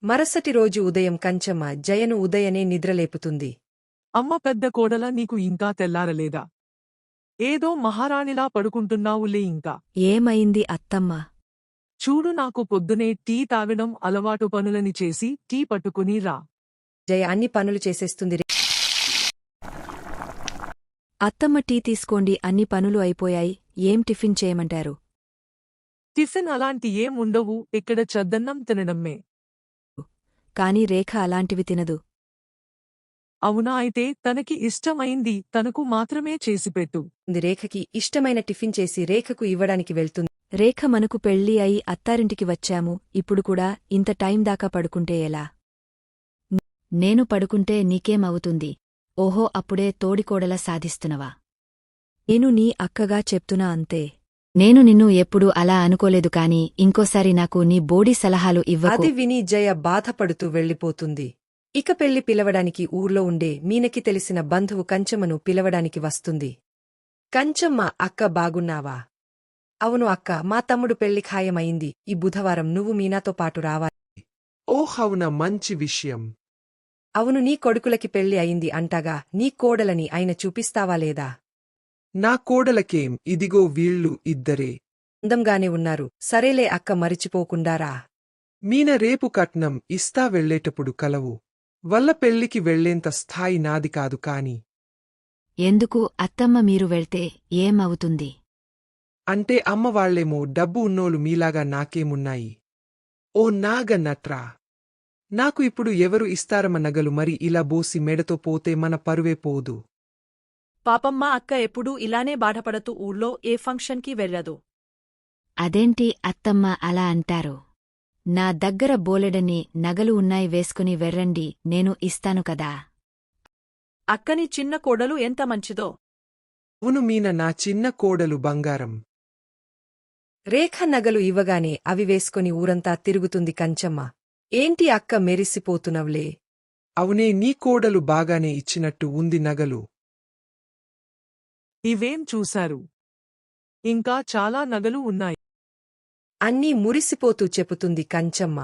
మరుసటి రోజు ఉదయం కంచమ్మ జయను ఉదయనే నిద్రలేపుతుంది. అమ్మ పెద్ద కోడల నీకు ఇంకా తెల్లారలేదా? ఏదో మహారాణిలా పడుకుంటున్నావులే ఇంకా. ఏమైంది అత్తమ్మ? చూడు నాకు పొద్దునే టీ తాగడం అలవాటు పనులని చేసి టీ పట్టుకుని రా. జయ అన్ని పనులు చేసేస్తుంది. అత్తమ్మ టీ తీసుకోండి, అన్ని పనులు అయిపోయాయి. ఏం టిఫిన్ చేయమంటారు? టిఫిన్ అలాంటి ఏం ఉండవు, ఇక్కడ చద్దన్నం తినడమే. కాని రేఖ అలాంటివి తినదు. అవునా, అయితే తనకి ఇష్టమైంది తనకు మాత్రమే చేసిపెట్టు. రేఖకి ఇష్టమైన టిఫిన్ చేసి రేఖకు ఇవ్వడానికి వెళ్తుంది. రేఖ మనకు పెళ్ళి అయి అత్తారింటికి వచ్చాము, ఇప్పుడు కూడా ఇంత టైం దాకా పడుకుంటే ఎలా? నేను పడుకుంటే నీకేమవుతుంది? ఓహో, అప్పుడే తోడికోడలా సాధిస్తున్నవా? నేను నీ అక్కగా చెప్తున్నా అంతే. నేను నిన్ను ఎప్పుడూ అలా అనుకోలేదు, కాని ఇంకోసారి నాకు నీ బోడి సలహాలు ఇవ్వకు. అది విని జయ బాధపడుతూ వెళ్ళిపోతుంది. ఇక పెళ్లి పిలవడానికి ఊర్లో ఉండే మీనకి తెలిసిన బంధువు కంచమ్మను పిలవడానికి వస్తుంది. కంచమ్మ, అక్క బాగున్నావా? అవును అక్క, మా తమ్ముడు పెళ్లి ఖాయమైంది. ఈ బుధవారం నువ్వు మీనాతో పాటు రావాలి. ఓహవున, మంచి విషయం. అవును, నీ కొడుకులకి పెళ్లి అయింది అంటగా, నీ కోడలని ఆయన చూపిస్తావా లేదా? నా కోడలకేం, ఇదిగో వీళ్ళు ఇద్దరే. అందంగానే ఉన్నారు. సరేలే అక్క, మరిచిపోకుండారా. మీన రేపు కట్నం ఇస్తా, వెళ్ళేటప్పుడు కలవు. వల్ల పెళ్లికి వెళ్లేంత స్థాయి నాది కాదు కాని. ఎందుకు అత్తమ్మ, మీరు వెళ్తే ఏమవుతుంది? అంటే అమ్మవాళ్లేమో డబ్బు ఉన్నోలు మీలాగా నాకేమున్నాయి. ఓ నాగ నట్రా, నాకు ఇప్పుడు ఎవరు ఇస్తారమ్మ నగలు? మరి ఇలా బోసి మెడతో పోతే మన పరువే పోదు. పాపమ్మ అక్క ఎప్పుడూ ఇలానే బాధపడుతూ ఊళ్ళో ఏ ఫంక్షన్కి వెళ్ళదు. అదేంటి అత్తమ్మ అలా అంటారు? నా దగ్గర బోలెడని నగలు ఉన్నాయి, వేసుకుని వెర్రండి, నేను ఇస్తాను కదా. అక్కని చిన్న కోడలు ఎంత మంచిదో. అవును మీన, నా చిన్న కోడలు బంగారం. రేఖ నగలు ఇవ్వగానే అవి వేసుకుని ఊరంతా తిరుగుతుంది కంచమ్మ. ఏంటి అక్క, మెరిసిపోతున్నవ్లే? అవునే, నీ కోడలు బాగానే ఇచ్చినట్టు ఉంది నగలు. ఇవేం చూశారు? ఇంకా చాలా నగలు ఉన్నాయి. అన్నీ మురిసిపోతూ చెప్పుతుంది కంచమ్మ.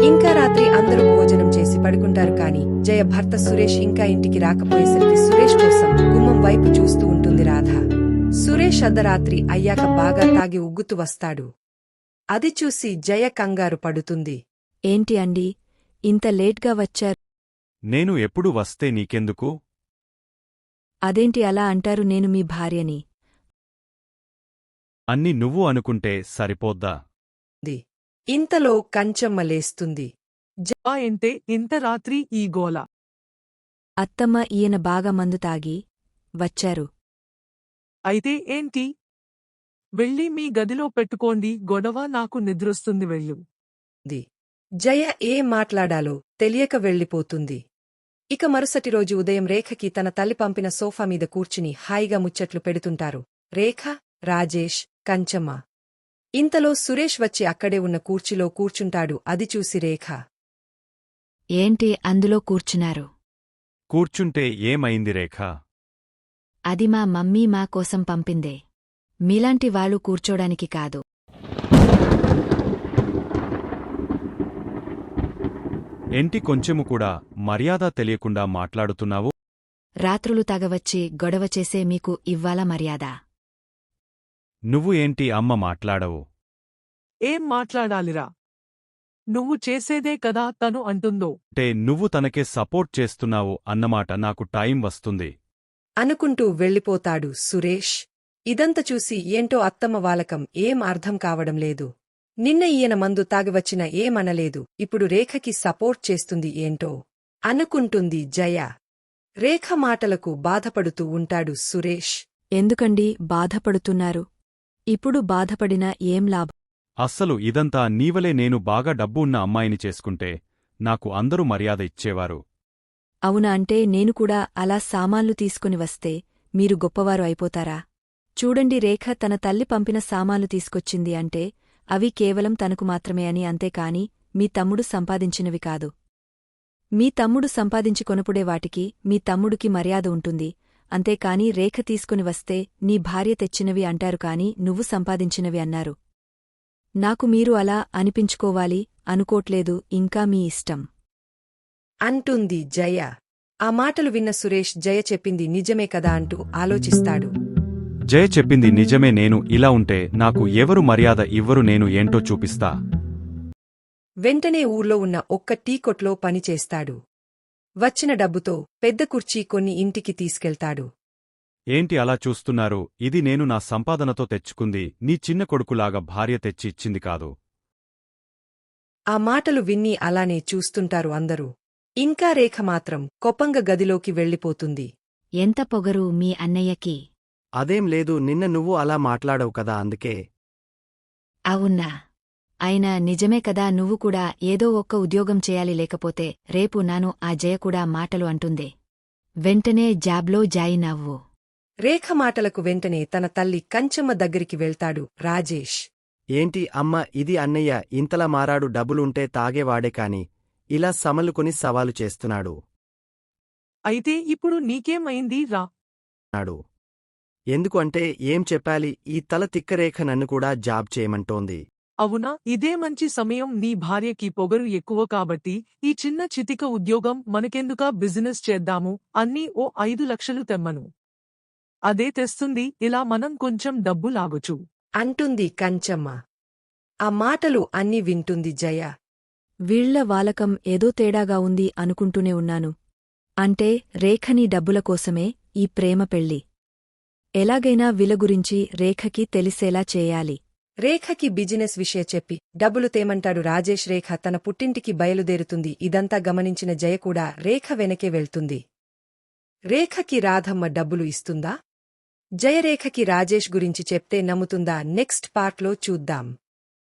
ఇంకా రాత్రి అందరూ భోజనం చేసి పడుకుంటారు. కాని జయ భర్త సురేష్ ఇంకా ఇంటికి రాకపోయేసరికి సురేష్ కోసం గుమ్మం వైపు చూస్తూ ఉంటుంది రాధ. సురేష్ అర్ధరాత్రి అయ్యాక బాగా తాగి ఉగ్గుతూ వస్తాడు. అది చూసి జయ కంగారు పడుతుంది. ఏంటి అండి, ఇంత లేట్గా వచ్చారు? నేను ఎప్పుడు వస్తే నీకెందుకు? అదేంటి అలా అంటారు? నేను మీ భార్యని. అన్ని నువ్వు అనుకుంటే సరిపోద్దా? ఇంతలో కంచమ్మ లేస్తుంది. ఏంటే ఇంత రాత్రి ఈ గోల? అత్తమ్మ, ఈయన బాగా మందు తాగి వచ్చారు. అయితే ఏంటి? వెళ్ళి మీ గదిలో పెట్టుకోండి, గొడవ నాకు నిద్రొస్తుంది, వెళ్ళు. జయ ఏం మాట్లాడాలో తెలియక వెళ్ళిపోతుంది. ఇక మరుసటి రోజు ఉదయం రేఖకి తన తల్లి పంపిన సోఫా మీద కూర్చుని హాయిగా ముచ్చట్లు పెడుతుంటారు రేఖ, రాజేష్, కంచమ్మ. ఇంతలో సురేష్ వచ్చి అక్కడే ఉన్న కూర్చిలో కూర్చుంటాడు. అది చూసి రేఖ, ఏంటి అందులో కూర్చున్నారు? కూర్చుంటే ఏమైంది రేఖా? అది మా మమ్మీ మా కోసం పంపిందే. మీలాంటి వాళ్ళు కూర్చోడానికి కాదు. ఏంటి కొంచెము కూడా మర్యాద తెలియకుండా మాట్లాడుతున్నావు? రాత్రులు తగవచ్చి గొడవ చేసే మీకు ఇవ్వాల మర్యాద? నువ్వు ఏంటి అమ్మ మాట్లాడవు? ఏం మాట్లాడాలిరా? నువ్వు చేసేదే కదా తను అంటుందో. అంటే నువ్వు తనకే సపోర్ట్ చేస్తున్నావు అన్నమాట. నాకు టైం వస్తుంది అనుకుంటూ వెళ్ళిపోతాడు సురేష్. ఇదంతా చూసి ఏంటో అత్తమ్మ వాలకం ఏం అర్థం కావడం లేదు. నిన్న ఈయన మందు తాగివచ్చినా ఏమనలేదు, ఇప్పుడు రేఖకి సపోర్ట్ చేస్తుంది ఏంటో అనుకుంటుంది జయ. రేఖ మాటలకు బాధపడుతూ ఉంటాడు సురేష్. ఎందుకండి బాధపడుతున్నారు? ఇప్పుడు బాధపడినా ఏం లాభం? అస్సలు ఇదంతా నీవలే. నేను బాగా డబ్బు ఉన్న అమ్మాయిని చేసుకుంటే నాకు అందరూ మర్యాద ఇచ్చేవారు. అవునా? అంటే నేను కూడా అలా సామాన్లు తీసుకుని వస్తే మీరు గొప్పవారు అయిపోతారా? చూడండి, రేఖ తన తల్లి పంపిన సామాన్లు తీసుకొచ్చింది అంటే అవి కేవలం తనకు మాత్రమే అని, అంతేకాని మీ తమ్ముడు సంపాదించినవి కాదు. మీ తమ్ముడు సంపాదించి కొనుపుడే వాటికి మీ తమ్ముడికి మర్యాద ఉంటుంది. అంతేకాని రేఖ తీసుకుని వస్తే నీ భార్య తెచ్చినవి అంటారు, కాని నువ్వు సంపాదించినవి అన్నారు. నాకు మీరు అలా అనిపించుకోవాలి అనుకోట్లేదు, ఇంకా మీ ఇష్టం. అంటుంది జయ. ఆ మాటలు విన్న సురేష్ జయ చెప్పింది నిజమే కదా అంటూ ఆలోచిస్తాడు. జయ చెప్పింది నిజమే, నేను ఇలా ఉంటే నాకు ఎవరు మర్యాద ఇవ్వరు, నేను ఏంటో చూపిస్తా. వెంటనే ఊర్లో ఉన్న ఒక్క టీ కొట్లో పనిచేస్తాడు. వచ్చిన డబ్బుతో పెద్ద కుర్చీ కొన్ని ఇంటికి తీసుకెళ్తాడు. ఏంటి అలా చూస్తున్నారు? ఇది నేను నా సంపాదనతో తెచ్చుకుంది, నీ చిన్న కొడుకులాగా భార్య తెచ్చి ఇచ్చింది కాదు. ఆ మాటలు విన్ని అలానే చూస్తుంటారు అందరూ. ఇంకా రేఖ మాత్రం కోపంగా గదిలోకి వెళ్ళిపోతుంది. ఎంత పొగరు మీ అన్నయ్యకి! అదేం లేదు, నిన్న నువ్వు అలా మాట్లాడవు కదా అందుకే. అవునా? అయినా నిజమే కదా, నువ్వు కూడా ఏదో ఒక్క ఉద్యోగం చేయాలి, లేకపోతే రేపు నాను ఆ జయ కూడా మాటలు అంటుందే. వెంటనే జాబ్లో జాయిన్ అవ్వు. రేఖ మాటలకు వెంటనే తన తల్లి కంచమ్మ దగ్గరికి వెళ్తాడు రాజేష్. ఏంటి అమ్మ ఇది, అన్నయ్య ఇంతలా మారాడు, డబ్బులుంటే తాగేవాడే కాని ఇలా సమలుకొని సవాలు చేస్తున్నాడు అయితే ఇప్పుడు నీకేమైంది రా? నాడు. ఎందుకు అంటే ఏం చెప్పాలి, ఈ తల తిక్కరేఖ నన్ను కూడా జాబ్ చేయమంటోంది. అవునా? ఇదే మంచి సమయం, నీ భార్యకి పొగరు ఎక్కువ కాబట్టి ఈ చిన్న చితిక ఉద్యోగం మనకెందుకా, బిజినెస్ చేద్దాము, అన్నీ ఓ 5 లక్షలు తెమ్మను. అదే తెస్తుంది, ఇలా మనం కొంచెం డబ్బు లాగొచ్చు అంటుంది కంచమ్మ. ఆ మాటలు అన్నీ వింటుంది జయ. వీళ్ల వాలకం ఏదో తేడాగా ఉంది అనుకుంటూనే ఉన్నాను. అంటే రేఖని డబ్బుల కోసమే ఈ ప్రేమ పెళ్ళి. ఎలాగైనా వీళ్ళ గురించి రేఖకి తెలిసేలా చేయాలి. రేఖకి బిజినెస్ విషయ చెప్పి డబ్బులు తేమంటాడు రాజేష్. రేఖ తన పుట్టింటికి బయలుదేరుతుంది. ఇదంతా గమనించిన జయ కూడా రేఖ వెనకే వెళ్తుంది. రేఖకి రాధమ్మ డబ్బులు ఇస్తుందా? జయరేఖకి రాజేష్ గురించి చెప్తే నమ్ముతుందా? నెక్స్ట్ పార్ట్లో చూద్దాం.